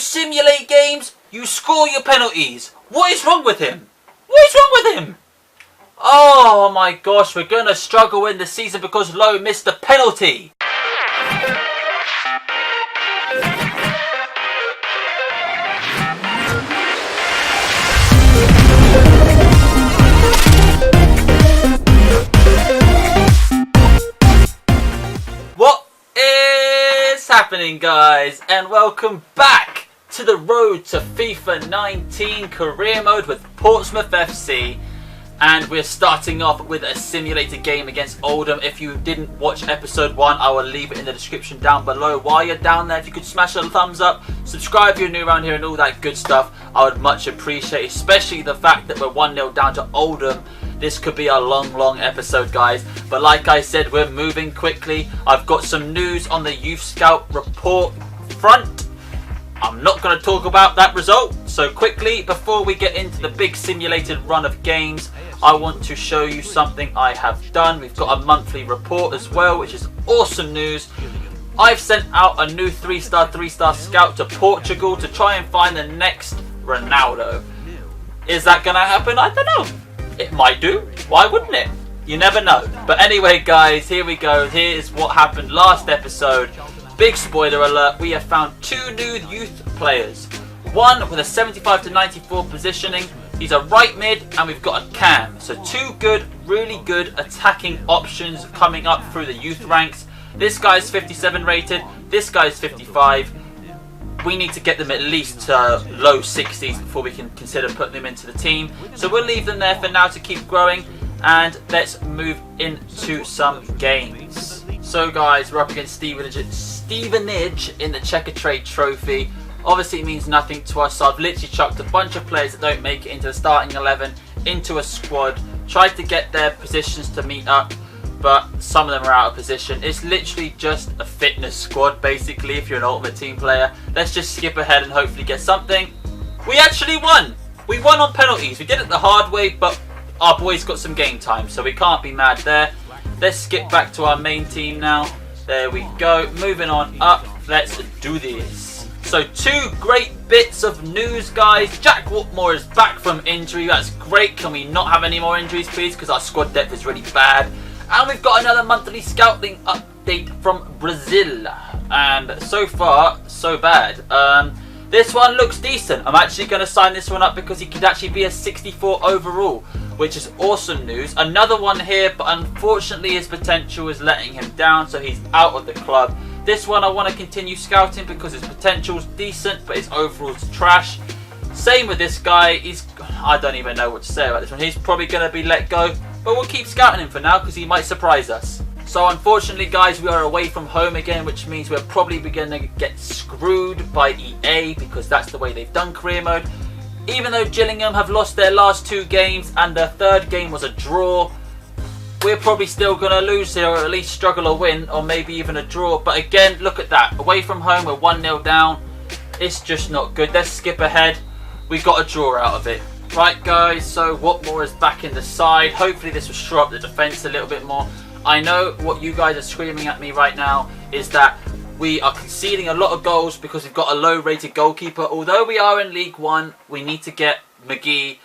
simulate games, you score your penalties. What is wrong with him? What is wrong with him? Oh my gosh, we're going to struggle in the season because Lowe missed the penalty. What is happening, guys? And welcome back to the road to FIFA 19 career mode with Portsmouth FC. And we're starting off with a simulated game against Oldham. If you didn't watch episode 1, I will leave it in the description down below. While you're down there, if you could smash a thumbs up, subscribe if you're new around here and all that good stuff, I would much appreciate, especially the fact that we're 1-0 down to Oldham. This could be a long episode, guys. But like I said, we're moving quickly. I've got some news on the Youth Scout report front. I'm not going to talk about that result. So quickly, before we get into the big simulated run of games, I want to show you something I have done. We've got a monthly report as well, which is awesome news. I've sent out a new 3-star scout to Portugal to try and find the next Ronaldo. Is that going to happen? I don't know. It might do. Why wouldn't it? You never know. But anyway, guys, here we go. Here's what happened last episode. Big spoiler alert, we have found 2 new youth players. One with a 75 to 94 positioning. He's a right mid, and we've got a cam. So 2 good, really good attacking options coming up through the youth ranks. This guy's 57 rated. This guy's 55. We need to get them at least to low 60s before we can consider putting them into the team. So we'll leave them there for now to keep growing. And let's move into some games. So guys, we're up against Stevenage in the Checker Trade Trophy. Obviously it means nothing to us, so I've literally chucked a bunch of players that don't make it into the starting 11 into a squad. Tried to get their positions to meet up, but some of them are out of position. It's literally just a fitness squad, basically, if you're an Ultimate Team player. Let's just skip ahead and hopefully get something. We actually won! We won on penalties. We did it the hard way, but our boys got some game time, so we can't be mad there. Let's skip back to our main team now. There we go. Moving on up. Let's do this. So 2 great bits of news, guys. Jack Watmore is back from injury. That's great. Can we not have any more injuries, please? Because our squad depth is really bad. And we've got another monthly scouting update from Brazil. And so far, so bad. This one looks decent. I'm actually going to sign this one up because he could actually be a 64 overall, which is awesome news. Another one here, but unfortunately his potential is letting him down, so he's out of the club. This one I want to continue scouting because his potential's decent, but his overall's trash. Same with this guy. I don't even know what to say about this one. He's probably going to be let go, but we'll keep scouting him for now because he might surprise us. So unfortunately, guys, we are away from home again, which means we're probably going to get screwed by EA because that's the way they've done career mode. Even though Gillingham have lost their last 2 games and their 3rd game was a draw, we're probably still going to lose here, or at least struggle a win, or maybe even a draw. But again, look at that. Away from home, we're 1-0 down. It's just not good. Let's skip ahead. We got a draw out of it. Right, guys, so Watmore is back in the side. Hopefully this will shore up the defence a little bit more. I know what you guys are screaming at me right now is that we are conceding a lot of goals because we've got a low-rated goalkeeper. Although we are in League 1, we need to get McGee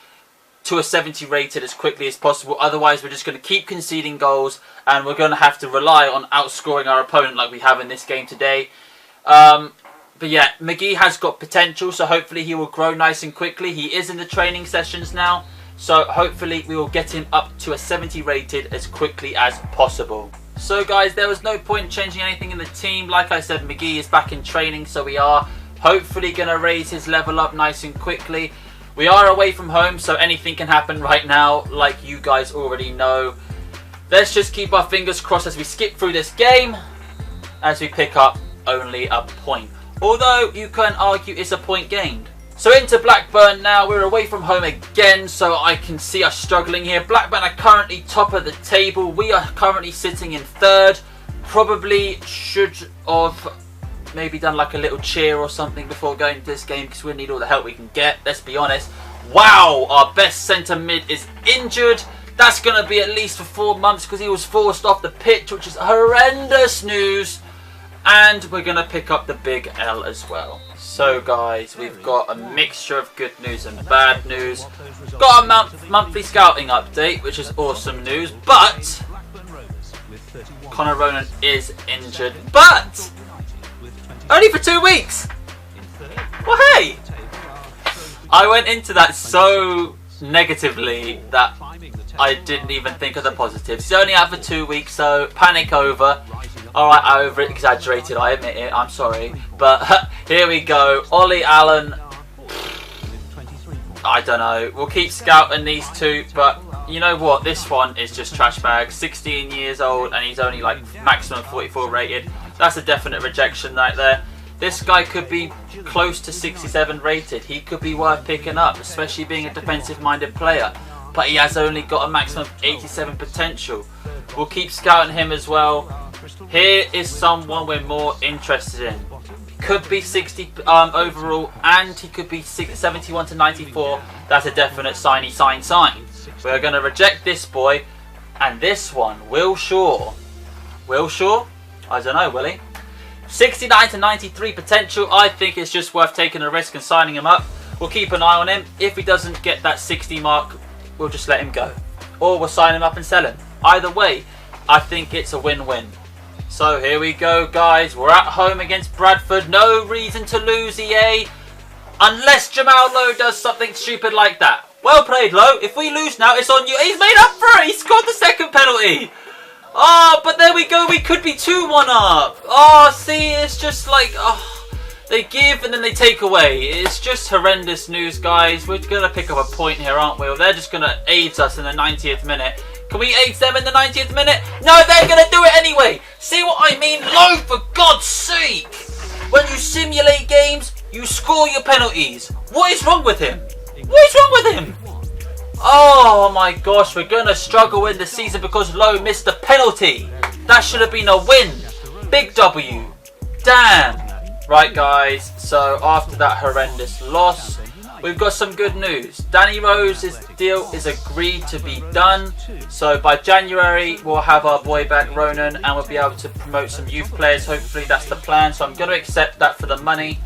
to a 70 rated as quickly as possible. Otherwise, we're just going to keep conceding goals and we're going to have to rely on outscoring our opponent like we have in this game today. But yeah, McGee has got potential, so hopefully he will grow nice and quickly. He is in the training sessions now, so hopefully we will get him up to a 70 rated as quickly as possible. So guys, there was no point changing anything in the team. Like I said, McGee is back in training, so we are hopefully going to raise his level up nice and quickly. We are away from home, so anything can happen right now, like you guys already know. Let's just keep our fingers crossed as we skip through this game, as we pick up only a point. Although you can argue it's a point gained. So into Blackburn now. We're away from home again, so I can see us struggling here. Blackburn are currently top of the table. We are currently sitting in 3rd. Probably should have maybe done like a little cheer or something before going to this game because we need all the help we can get. Let's be honest. Wow, our best centre mid is injured. That's going to be at least for 4 months because he was forced off the pitch, which is horrendous news. And we're going to pick up the big L as well. So guys, we've got a mixture of good news and bad news. Got a monthly scouting update, which is awesome news, but Connor Ronan is injured, but only for 2 weeks. Well, hey, I went into that so negatively that I didn't even think of the positives. He's only out for 2 weeks, so panic over. Alright, I over-exaggerated, I admit it, I'm sorry. But here we go. Ollie Allen, I don't know. We'll keep scouting these two, but you know what? This one is just trash bag. 16 years old, and he's only like maximum 44 rated. That's a definite rejection right there. This guy could be close to 67 rated. He could be worth picking up, especially being a defensive-minded player. But he has only got a maximum of 87 potential. We'll keep scouting him as well. Here is someone we're more interested in. Could be 60 overall, and he could be 71 to 94. That's a definite sign. We're going to reject this boy. And this one, Will Shaw. Will Shaw? I don't know, will he? 69 to 93 potential. I think it's just worth taking a risk and signing him up. We'll keep an eye on him. If he doesn't get that 60 mark, we'll just let him go. Or we'll sign him up and sell him. Either way, I think it's a win-win. So here we go, guys. We're at home against Bradford. No reason to lose, EA. Unless Jamal Lowe does something stupid like that. Well played, Lowe. If we lose now, it's on you. He's made up for it. He scored the second penalty. Oh, but there we go. We could be 2-1 up. Oh, see, it's just like... Oh. They give and then they take away. It's just horrendous news, guys. We're going to pick up a point here, aren't we? Well, they're just going to aid us in the 90th minute. Can we aid them in the 90th minute? No, they're going to do it anyway. See what I mean? Low, for God's sake. When you simulate games, you score your penalties. What is wrong with him? What is wrong with him? Oh my gosh, we're going to struggle in the season because Lowe missed a penalty. That should have been a win. Big W. Damn. Right, guys, so after that horrendous loss, we've got some good news. Danny Rose's deal is agreed to be done. So by January, we'll have our boy back, Ronan, and we'll be able to promote some youth players. Hopefully, that's the plan. So I'm going to accept that for the money.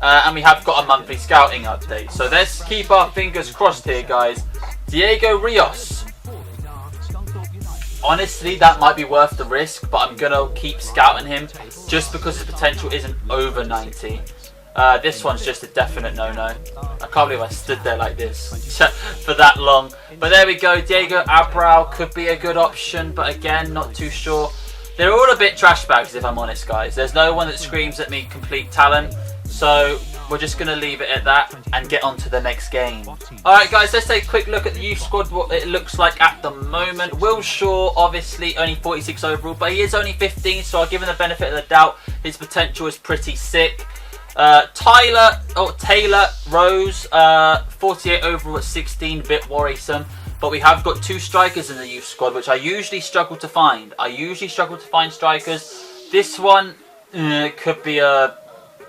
And we have got a monthly scouting update. So let's keep our fingers crossed here, guys. Diego Rios. Honestly, that might be worth the risk, but I'm going to keep scouting him just because his potential isn't over 90. This one's just a definite no-no. I can't believe I stood there like this for that long. But there we go. Diego Abreu could be a good option, but again, not too sure. They're all a bit trash bags, if I'm honest, guys. There's no one that screams at me complete talent. So we're just going to leave it at that and get on to the next game. Alright guys, let's take a quick look at the youth squad, what it looks like at the moment. Will Shaw, obviously only 46 overall, but he is only 15, so I'll give him the benefit of the doubt. His potential is pretty sick. Taylor Rose, 48 overall at 16, bit worrisome. But we have got 2 strikers in the youth squad, which I usually struggle to find. Strikers. This one could be a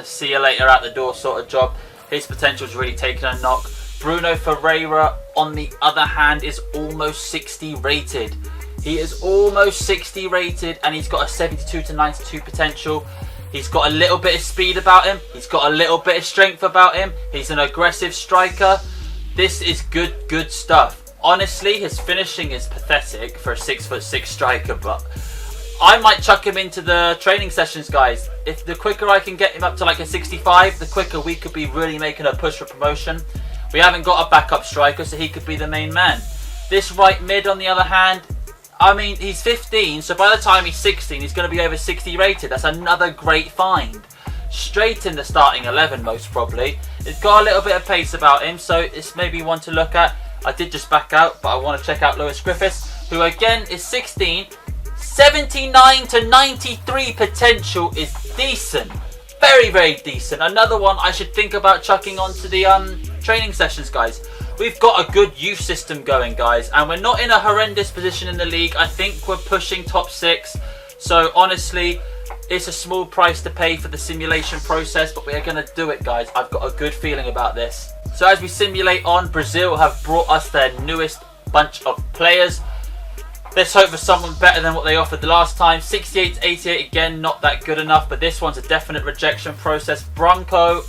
see you later at the door sort of job. His potential's really taken a knock. Bruno Ferreira, on the other hand, is almost 60 rated. He is almost 60 rated, and he's got a 72 to 92 potential. He's got a little bit of speed about him. He's got a little bit of strength about him. He's an aggressive striker. This is good stuff. Honestly, his finishing is pathetic for a 6'6" striker, but I might chuck him into the training sessions, guys. If the quicker I can get him up to like a 65, the quicker we could be really making a push for promotion. We haven't got a backup striker, so he could be the main man. This right mid, on the other hand, I mean, he's 15, so by the time he's 16, he's going to be over 60 rated. That's another great find. Straight in the starting 11, most probably. He's got a little bit of pace about him, so it's maybe one to look at. I did just back out, but I want to check out Lewis Griffiths, who again is 16. 79 to 93 potential is decent. Very decent. Another one I should think about chucking onto the training sessions, guys. We've got a good youth system going, guys, and we're not in a horrendous position in the league. I think we're pushing top 6. So honestly, it's a small price to pay for the simulation process, but we're going to do it, guys. I've got a good feeling about this. So as we simulate on, Brazil have brought us their newest bunch of players. Let's hope for someone better than what they offered the last time. 68 to 88, again, not that good enough, but this one's a definite rejection process. Bronco,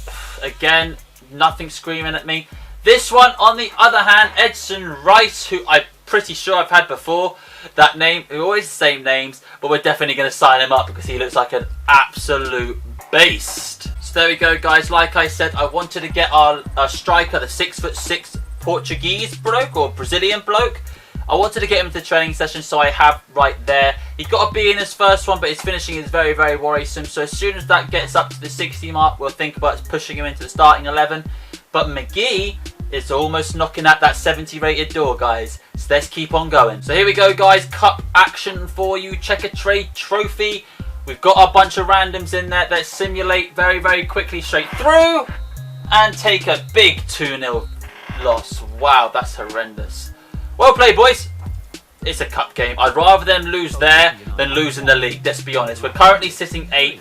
again, nothing screaming at me. This one, on the other hand, Edson Rice, who I'm pretty sure I've had before. That name, always the same names, but we're definitely going to sign him up because he looks like an absolute beast. So there we go, guys. Like I said, I wanted to get our striker, the 6'6" Portuguese bloke or Brazilian bloke. I wanted to get him into the training session, so I have right there. He got a B in his first one, but his finishing is very, very worrisome. So as soon as that gets up to the 60 mark, we'll think about pushing him into the starting 11. But McGee is almost knocking at that 70 rated door, guys. So let's keep on going. So here we go, guys. Cup action for you. Check a trade trophy. We've got a bunch of randoms in there. Let's simulate very, very quickly straight through and take a big 2-0 loss. Wow, that's horrendous. Well played, boys. It's a cup game. I'd rather them lose there than lose in the league. Let's be honest. We're currently sitting 8th.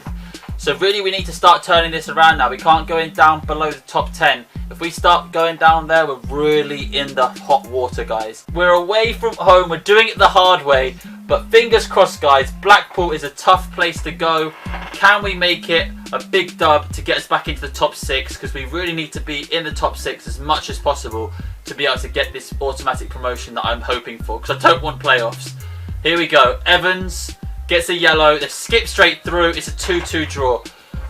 So really we need to start turning this around now. We can't go in down below the top 10. If we start going down there, we're really in the hot water, guys. We're away from home. We're doing it the hard way. But fingers crossed, guys. Blackpool is a tough place to go. Can we make it a big dub to get us back into the top 6? Because we really need to be in the top 6 as much as possible to be able to get this automatic promotion that I'm hoping for. Because I don't want playoffs. Here we go. Evans gets a yellow. Let's skip straight through. It's a 2-2 draw.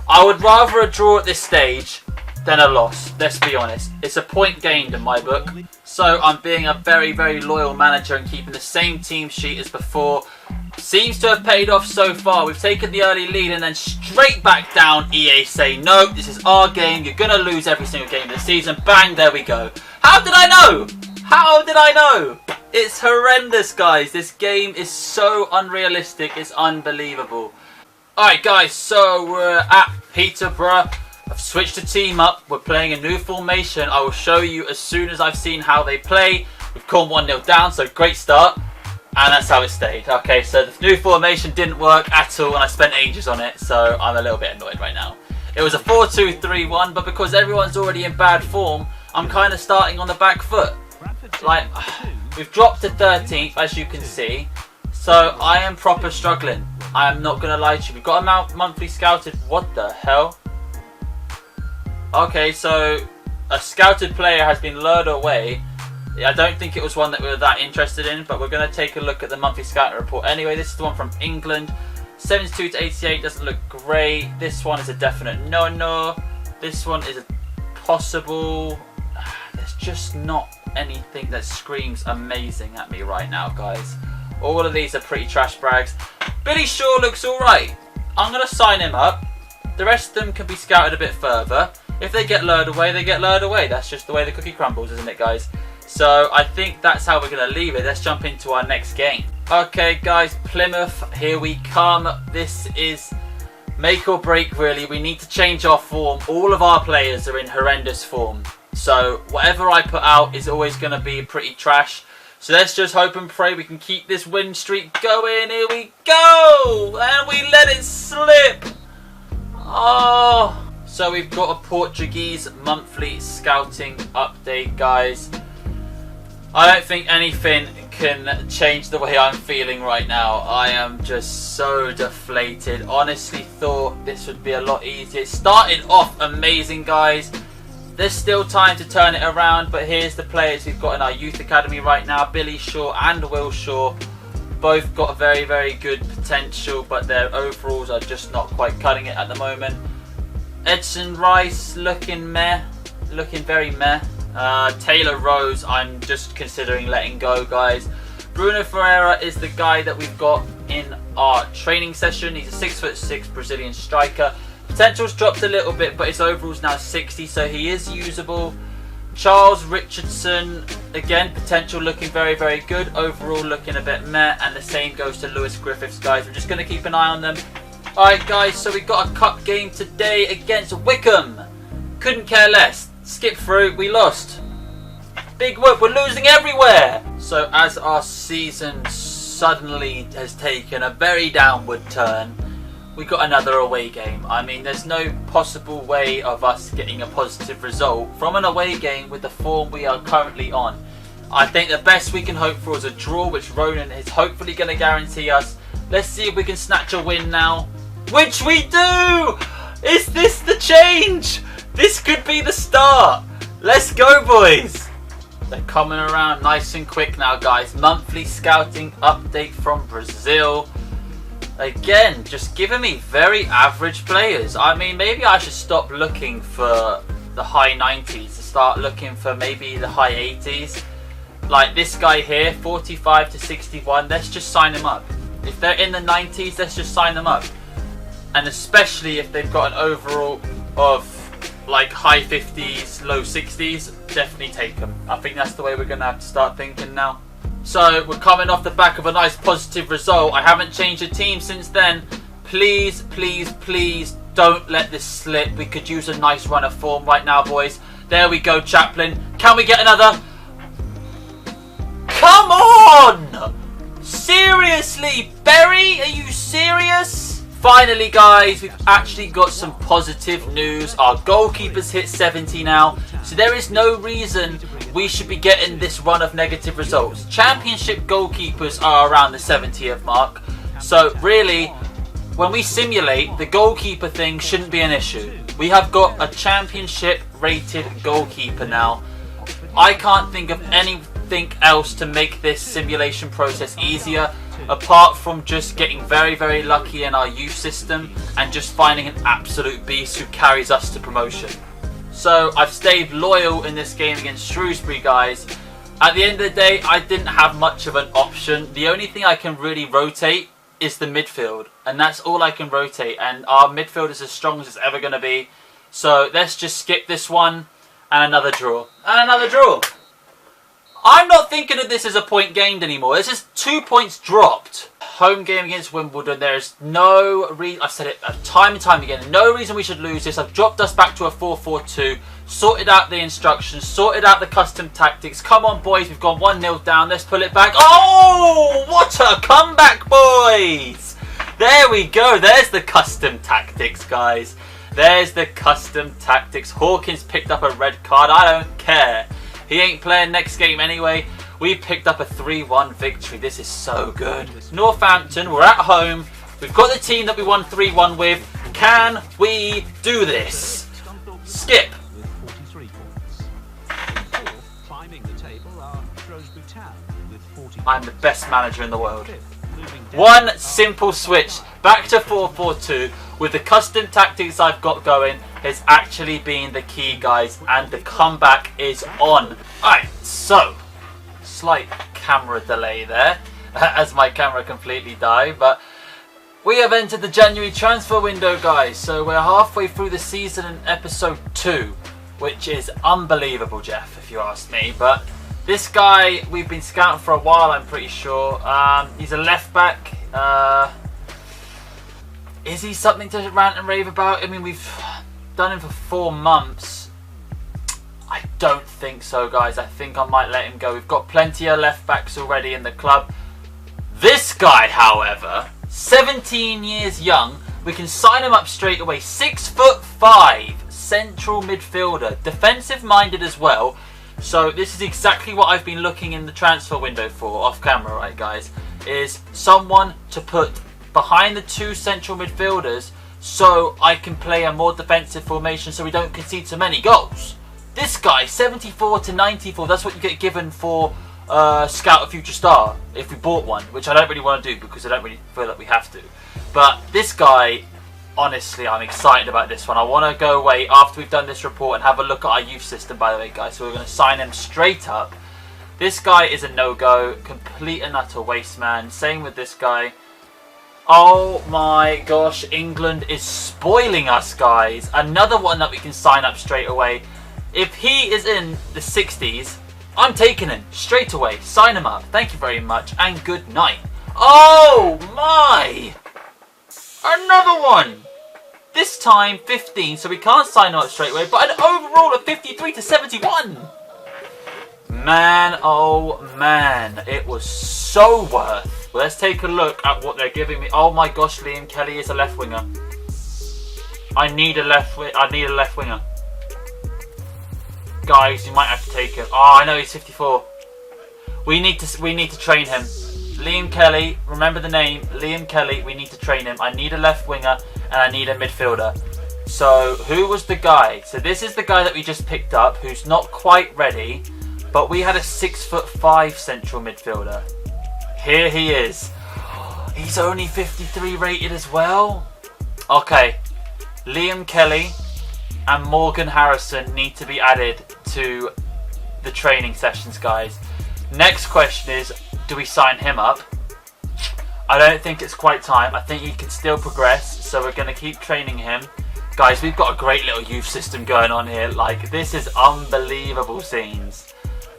I would rather a draw at this stage than a loss. Let's be honest. It's a point gained in my book. So I'm being a very, very loyal manager and keeping the same team sheet as before. Seems to have paid off so far. We've taken the early lead and then straight back down. EA say, no, this is our game. You're going to lose every single game of the season. Bang, there we go. How did I know? How did I know? It's horrendous, guys. This game is so unrealistic. It's unbelievable. Alright, guys. So we're at Peterborough. I've switched the team up. We're playing a new formation. I will show you as soon as I've seen how they play. We've gone 1-0 down, so great start. And that's how it stayed. Okay, so the new formation didn't work at all, and I spent ages on it, so I'm a little bit annoyed right now. It was a 4-2-3-1, but because everyone's already in bad form, I'm kind of starting on the back foot. Like, we've dropped to 13th, as you can see, so I am proper struggling. I am not going to lie to you. We've got a monthly scouted. What the hell? Okay, so a scouted player has been lured away. I don't think it was one that we were that interested in, but we're going to take a look at the monthly scouting report. Anyway, this is the one from England. 72 to 88 doesn't look great. This one is a definite no-no. This one is a possible. There's just not anything that screams amazing at me right now, guys. All of these are pretty trash brags. Billy Shaw looks alright. I'm going to sign him up. The rest of them can be scouted a bit further. If they get lured away, they get lured away. That's just the way the cookie crumbles, isn't it, guys? So I think that's how we're going to leave it. Let's jump into our next game. Okay, guys, Plymouth, here we come. This is make or break, really. We need to change our form. All of our players are in horrendous form. So whatever I put out is always going to be pretty trash. So let's just hope and pray we can keep this win streak going. Here we go! And we let it slip! Oh... So we've got a Portuguese monthly scouting update, guys. I don't think anything can change the way I'm feeling right now. I am just so deflated. Honestly thought this would be a lot easier. It started off amazing, guys. There's still time to turn it around, but here's the players we've got in our youth academy right now. Billy Shaw and Will Shaw. Both got very, very good potential, but their overalls are just not quite cutting it at the moment. Edson Rice looking meh, looking very meh. Taylor Rose, I'm just considering letting go, guys. Bruno Ferreira is the guy that we've got in our training session. He's a 6'6" Brazilian striker. Potential's dropped a little bit, but his overall's now 60, so he is usable. Charles Richardson, again, potential looking very, very good. Overall looking a bit meh, and the same goes to Lewis Griffiths, guys. We're just going to keep an eye on them. Alright, guys, so we got a cup game today against Wickham. Couldn't care less. Skip through, we lost. Big whoop, we're losing everywhere. So as our season suddenly has taken a very downward turn, we got another away game. I mean, there's no possible way of us getting a positive result from an away game with the form we are currently on. I think the best we can hope for is a draw, which Ronan is hopefully going to guarantee us. Let's see if we can snatch a win now. Which we do! Is this the change? This could be the start. Let's go, boys. They're coming around nice and quick now, guys. Monthly scouting update from Brazil. Again, just giving me very average players. I mean, maybe I should stop looking for the high 90s and start looking for maybe the high 80s. Like this guy here, 45 to 61. Let's just sign him up. If they're in the 90s, let's just sign them up. And especially if they've got an overall of like high 50s, low 60s, definitely take them. I think that's the way we're going to have to start thinking now. So we're coming off the back of a nice positive result. I haven't changed the team since then. Please, please, please don't let this slip. We could use a nice run of form right now, boys. There we go, Chaplin. Can we get another? Come on! Seriously, Berry? Are you serious? Finally, guys, we've actually got some positive news. Our goalkeeper's hit 70 now, so there is no reason we should be getting this run of negative results. Championship goalkeepers are around the 70th mark, so really, when we simulate, the goalkeeper thing shouldn't be an issue. We have got a championship rated goalkeeper now. I can't think of anything else to make this simulation process easier, apart from just getting very, very lucky in our youth system and just finding an absolute beast who carries us to promotion. So I've stayed loyal in this game against Shrewsbury, guys. At the end of the day, I didn't have much of an option. The only thing I can really rotate is the midfield, and that's all I can rotate, and our midfield is as strong as it's ever going to be. So let's just skip this one, and another draw, and another draw. I'm not thinking of this as a point gained anymore. This is 2 points dropped. Home game against Wimbledon. There is no reason. I've said it time and time again. No reason we should lose this. I've dropped us back to a 4-4-2. Sorted out the instructions. Sorted out the custom tactics. Come on, boys. We've gone 1-0 down. Let's pull it back. Oh, what a comeback, boys. There we go. There's the custom tactics, guys. There's the custom tactics. Hawkins picked up a red card. I don't care. He ain't playing next game anyway. We picked up a 3-1 victory. This is so good. Northampton, we're at home. We've got the team that we won 3-1 with. Can we do this? Skip. I'm the best manager in the world. One simple switch back to 4-4-2 with the custom tactics I've got going has actually been the key, guys, and the comeback is on. Alright, so slight camera delay there as my camera completely died, but we have entered the January transfer window, guys. So we're halfway through the season in episode 2, which is unbelievable, Jeff, if you ask me. But this guy we've been scouting for a while, I'm pretty sure. He's a left back. Is he something to rant and rave about? I mean, we've done him for 4 months. I don't think so, guys. I think I might let him go. We've got plenty of left backs already in the club. This guy, however, 17 years young. We can sign him up straight away. 6'5", central midfielder, defensive minded as well. So this is exactly what I've been looking in the transfer window for, off camera, right, guys? Is someone to put behind the 2 central midfielders so I can play a more defensive formation so we don't concede so many goals. This guy, 74 to 94, that's what you get given for Scout a Future Star if we bought one, which I don't really want to do because I don't really feel that we have to. But this guy, honestly, I'm excited about this one. I want to go away after we've done this report and have a look at our youth system, by the way, guys. So we're going to sign him straight up. This guy is a no-go, complete and utter waste, man. Same with this guy. Oh my gosh, England is spoiling us, guys. Another one that we can sign up straight away. If he is in the 60s, I'm taking him straight away. Sign him up. Thank you very much and good night. Oh my! Another one! This time 15, so we can't sign him up straight away, but an overall of 53 to 71. Man, oh man, it was so worth. Let's take a look at what they're giving me. Oh my gosh, Liam Kelly is a left winger. I need a left winger. Guys, you might have to take him. Oh, I know he's 54. We need to train him. Liam Kelly, remember the name, Liam Kelly. We need to train him. I need a left winger and I need a midfielder. So who was the guy? So this is the guy that we just picked up, who's not quite ready, but we had a 6'5" central midfielder. Here he is. He's only 53 rated as well. Okay, Liam Kelly and Morgan Harrison need to be added to the training sessions, guys. Next question is, do we sign him up? I don't think it's quite time. I think he can still progress, so we're going to keep training him. Guys, we've got a great little youth system going on here. Like, this is unbelievable scenes.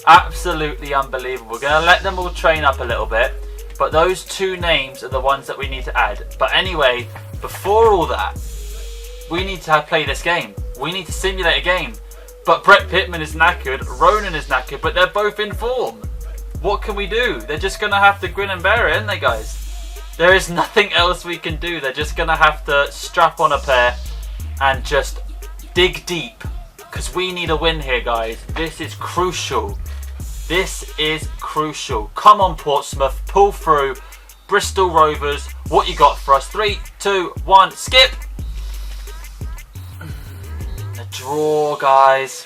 Absolutely unbelievable. We're going to let them all train up a little bit, but those two names are the ones that we need to add. But anyway, before all that, we need to play this game. We need to simulate a game. But Brett Pittman is knackered, Ronan is knackered, but they're both in form. What can we do? They're just going to have to grin and bear it, aren't they, guys? There is nothing else we can do. They're just going to have to strap on a pair and just dig deep, because we need a win here, guys. This is crucial. This is crucial. Come on, Portsmouth, pull through. Bristol Rovers, what you got for us? 3, 2, 1, skip. A draw, guys.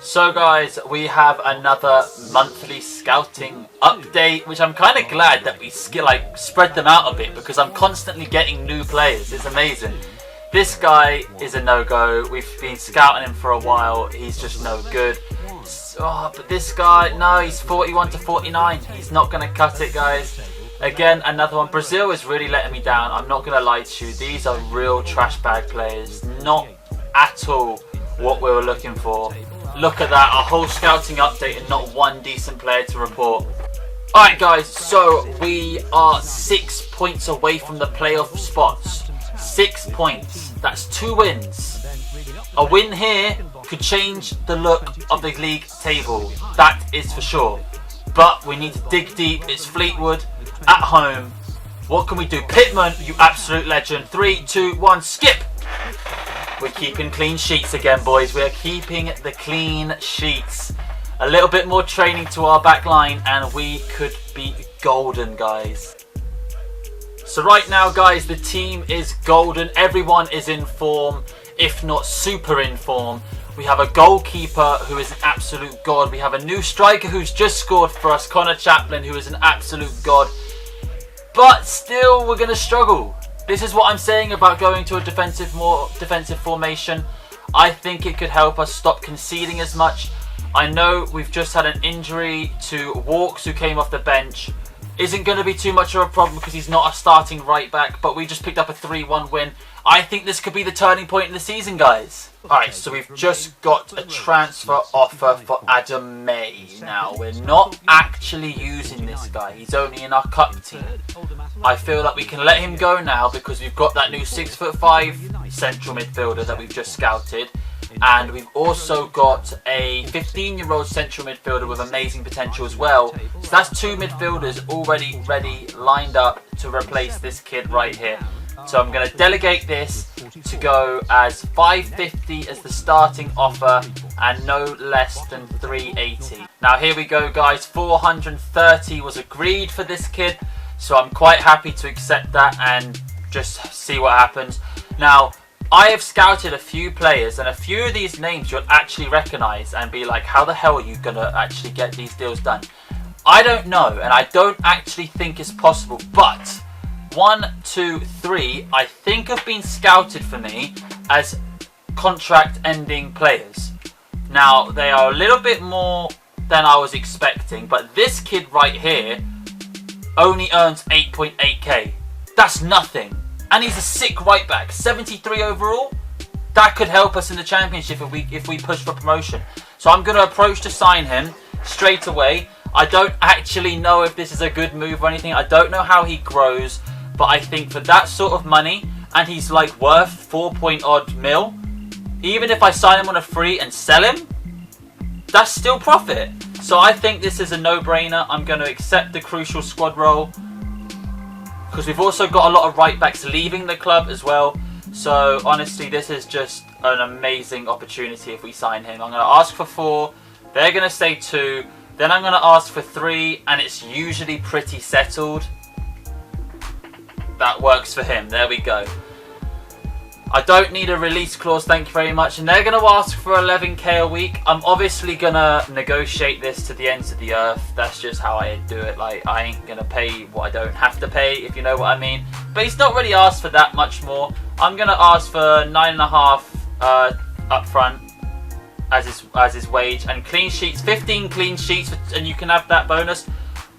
So guys, we have another monthly scouting update, which I'm kind of glad that we spread them out a bit, because I'm constantly getting new players. It's amazing. This guy is a no-go. We've been scouting him for a while. He's just no good. Oh, but this guy, no, he's 41 to 49. He's not going to cut it, guys. Again, another one. Brazil is really letting me down. I'm not going to lie to you. These are real trash bag players. Not at all what we were looking for. Look at that. A whole scouting update and not one decent player to report. Alright, guys. So we are 6 points away from the playoff spots. 6 points. That's 2 wins. A win here could change the look of the league table. That is for sure. But we need to dig deep. It's Fleetwood at home. What can we do? Pittman, you absolute legend. 3, 2, 1, skip. We're keeping clean sheets again, boys. We're keeping the clean sheets. A little bit more training to our back line and we could be golden, guys. So right now, guys, the team is golden. Everyone is in form, if not super in form. We have a goalkeeper who is an absolute god. We have a new striker who's just scored for us, Connor Chaplin, who is an absolute god. But still, we're going to struggle. This is what I'm saying about going to a more defensive formation. I think it could help us stop conceding as much. I know we've just had an injury to Walks, who came off the bench. Isn't going to be too much of a problem because he's not a starting right back, but we just picked up a 3-1 win. I think this could be the turning point in the season, guys. Alright, so we've just got a transfer offer for Adam May. Now, we're not actually using this guy. He's only in our cup team. I feel like we can let him go now because we've got that new 6'5" central midfielder that we've just scouted. And we've also got a 15-year-old central midfielder with amazing potential as well. So that's 2 midfielders already ready, lined up to replace this kid right here. So I'm going to delegate this to go as 550 as the starting offer and no less than 380. Now here we go, guys. 430 was agreed for this kid. So I'm quite happy to accept that and just see what happens. Now, I have scouted a few players and a few of these names you'll actually recognise and be like, how the hell are you going to actually get these deals done? I don't know, and I don't actually think it's possible, but 1, 2, 3 I think have been scouted for me as contract ending players. Now, they are a little bit more than I was expecting, but this kid right here only earns 8.8k. That's nothing. And he's a sick right back, 73 overall. That could help us in the championship if we push for promotion. So I'm going to approach to sign him straight away. I don't actually know if this is a good move or anything. I don't know how he grows, but I think for that sort of money, and he's like worth 4-odd mil, even if I sign him on a free and sell him, that's still profit. So I think this is a no-brainer. I'm going to accept the crucial squad role, because we've also got a lot of right backs leaving the club as well. So honestly, this is just an amazing opportunity if we sign him. I'm going to ask for 4, they're going to say 2, then I'm going to ask for 3, and it's usually pretty settled. That works for him. There we go. I don't need a release clause, thank you very much. And they're going to ask for 11k a week. I'm obviously going to negotiate this to the ends of the earth. That's just how I do it. Like, I ain't going to pay what I don't have to pay, if you know what I mean. But he's not really asked for that much more. I'm going to ask for 9.5 up front as his wage. And clean sheets, 15 clean sheets, and you can have that bonus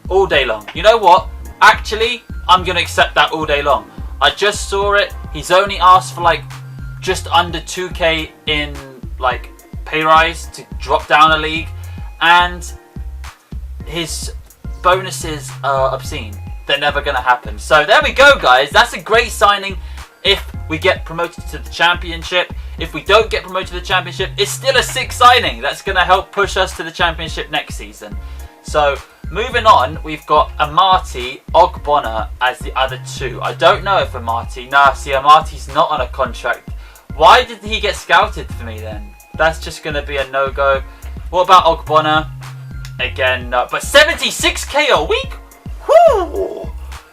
all day long. You know what? Actually, I'm going to accept that all day long. I just saw it. He's only asked for like just under 2k in like pay rise to drop down a league, and his bonuses are obscene. They're never going to happen. So there we go, guys. That's a great signing if we get promoted to the championship. If we don't get promoted to the championship, it's still a sick signing. That's going to help push us to the championship next season. So moving on, we've got Amati, Ogbonna as the other two. I don't know if Amati's not on a contract. Why did he get scouted for me then? That's just going to be a no-go. What about Ogbonna? Again, no. But 76k a week? Whoo!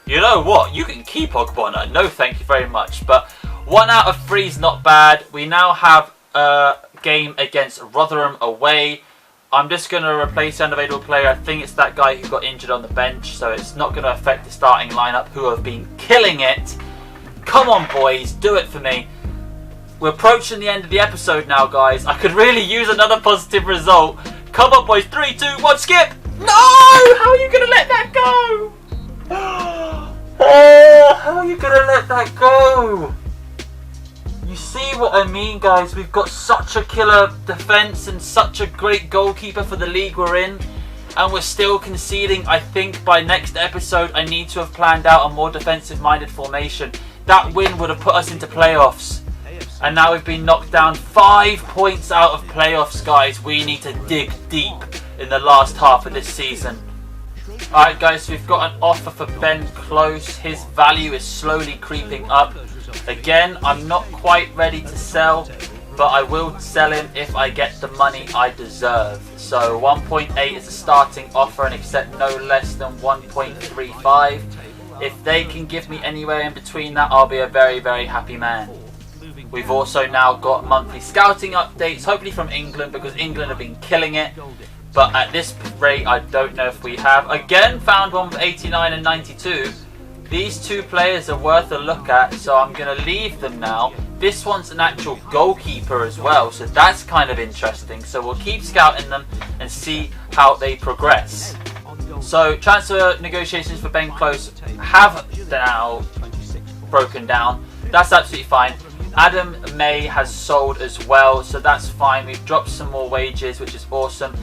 You know what? You can keep Ogbonna. No, thank you very much. But 1 out of 3 is not bad. We now have a game against Rotherham away. I'm just going to replace the unavailable player. I think it's that guy who got injured on the bench, so it's not going to affect the starting lineup, who have been killing it. Come on, boys, do it for me. We're approaching the end of the episode now, guys. I could really use another positive result. Come on, boys. 3, 2, 1, skip! No! How are you going to let that go? Oh, how are you going to let that go? You see what I mean, guys? We've got such a killer defence and such a great goalkeeper for the league we're in, and we're still conceding. I think by next episode I need to have planned out a more defensive-minded formation. That win would have put us into playoffs, and now we've been knocked down 5 points out of playoffs, guys. We need to dig deep in the last half of this season. Alright, guys, so we've got an offer for Ben Close. His value is slowly creeping up. Again, I'm not quite ready to sell, but I will sell him if I get the money I deserve. So 1.8 is a starting offer and accept no less than 1.35. If they can give me anywhere in between that, I'll be a very, very happy man. We've also now got monthly scouting updates, hopefully from England, because England have been killing it. But at this rate, I don't know if we have. Again, found one with 89 and 92. These two players are worth a look at, so I'm going to leave them now. This one's an actual goalkeeper as well, so that's kind of interesting. So we'll keep scouting them and see how they progress. So transfer negotiations for Ben Close have now broken down. That's absolutely fine. Adam May has sold as well, so that's fine. We've dropped some more wages, which is awesome.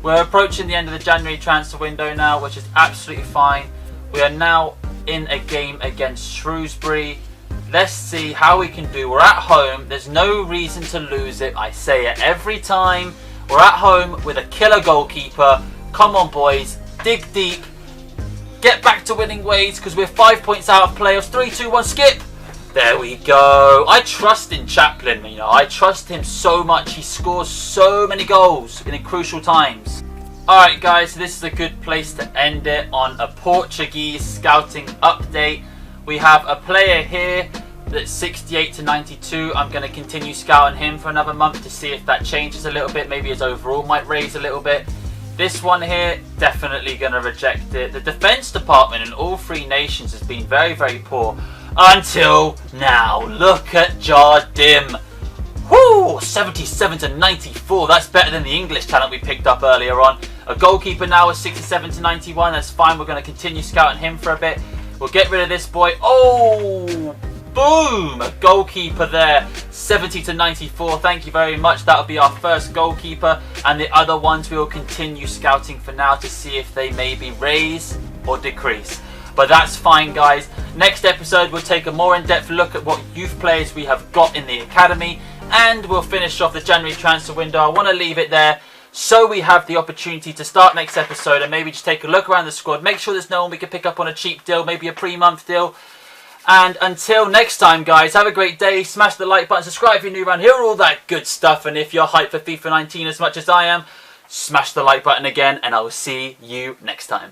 We're approaching the end of the January transfer window now, which is absolutely fine. We are now in a game against Shrewsbury. Let's see how we can do. We're at home. There's no reason to lose it. I say it every time. We're at home with a killer goalkeeper. Come on, boys. Dig deep. Get back to winning ways, because we're 5 points out of playoffs. 3, 2, 1, skip. There we go. I trust in Chaplin, you know. I trust him so much. He scores so many goals in crucial times. Alright, guys, so this is a good place to end it on a Portuguese scouting update. We have a player here that's 68 to 92. I'm going to continue scouting him for another month to see if that changes a little bit. Maybe his overall might raise a little bit. This one here, definitely going to reject it. The defence department in all 3 nations has been very, very poor. Until now. Look at Jardim. Whoo! 77 to 94. That's better than the English talent we picked up earlier on. A goalkeeper now is 67 to 91. That's fine. We're going to continue scouting him for a bit. We'll get rid of this boy. Oh! Boom! A goalkeeper there. 70 to 94. Thank you very much. That'll be our first goalkeeper. And the other ones we will continue scouting for now to see if they maybe raise or decrease. But that's fine, guys. Next episode, we'll take a more in-depth look at what youth players we have got in the academy. And we'll finish off the January transfer window. I want to leave it there so we have the opportunity to start next episode and maybe just take a look around the squad. Make sure there's no one we can pick up on a cheap deal, maybe a pre-month deal. And until next time, guys, have a great day. Smash the like button, subscribe if you're new around here, all that good stuff. And if you're hyped for FIFA 19 as much as I am, smash the like button again, and I will see you next time.